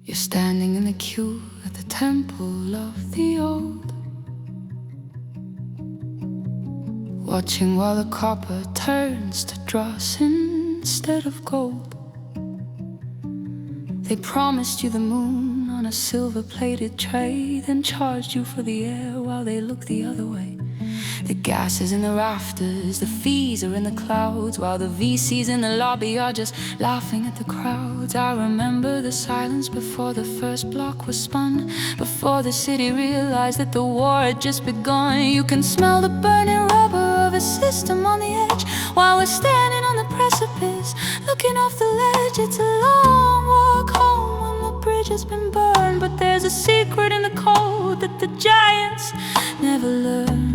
You're standing in the queue at the temple of the old, watching while the copper turns to dross instead of gold. They promised you the moon on a silver-plated tray, then charged you for the air while they looked the other way. The gas is in the rafters, the fees are in the clouds, while the VCs in the lobby are just laughing at the crowds. I remember the silence before the first block was spun, before the city realized that the war had just begun. You can smell the burning rubber of a system on the edge, while we're standing on the precipice, looking off the ledge. It's a long walk home when the bridge has been burned, but there's a secret in the code that the giants never learned.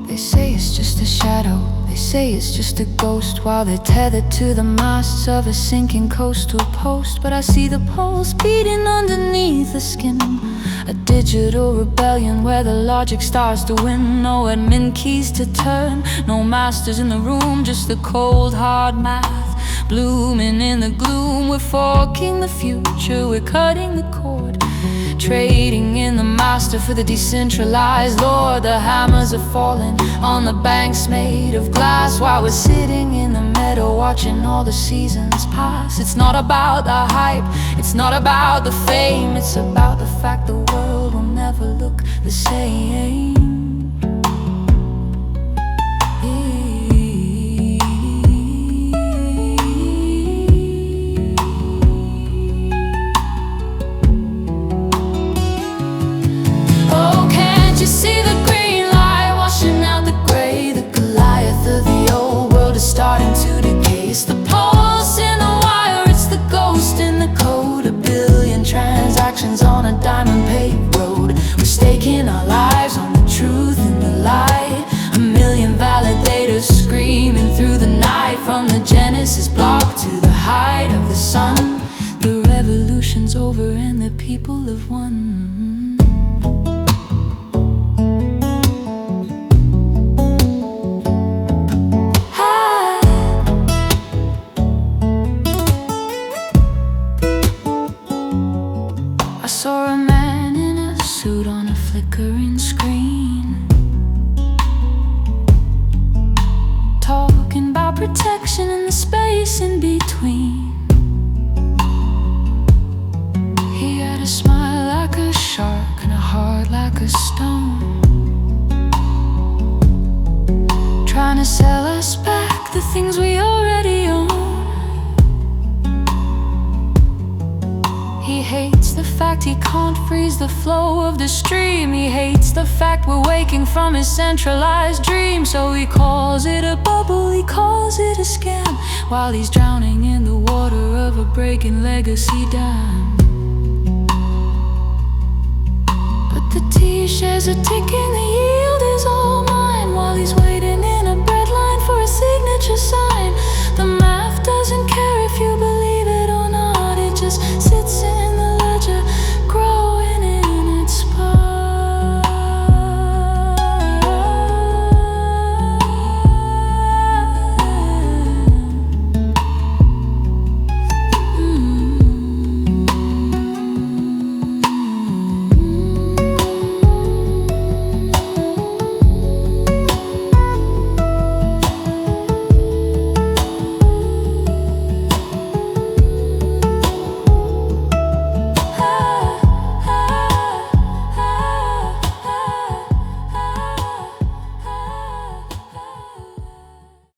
They say it's just a shadow, they say it's just a ghost, while they're tethered to the masts of a sinking coastal post. But I see the pulse beating underneath the skin, a digital rebellion where the logic starts to win. No admin keys to turn, no masters in the room, just the cold hard math blooming in the gloom. We're forking the future, we're cutting the cord, trading in the master for the decentralized lord. The hammers are falling on the banks made of glass, while we're sitting in the meadow watching all the seasons pass. It's not about the hype, it's not about the fame, it's about the fact the world will never look the same. You see the green light washing out the gray, the Goliath of the old world is starting to decay. It's the pulse in the wire, it's the ghost in the code, a billion transactions on a diamond paved road. We're staking our lives on the truth and the light, a million validators screaming through the night, from the Genesis block to the height of the sun. The revolution's over and the people have won. I saw a man in a suit on a flickering screen, talking about protection and the space in between. He had a smile like a shark and a heart like a stone, trying to sell us back the things we already own. He hates the fact he can't freeze the flow of the stream. He hates the fact we're waking from his centralized dream. So he calls it a bubble, he calls it a scam, while he's drowning in the water of a breaking legacy dam. But the T-shares are ticking, the yield is all mine, while he's waiting in a bread line for a signature sign.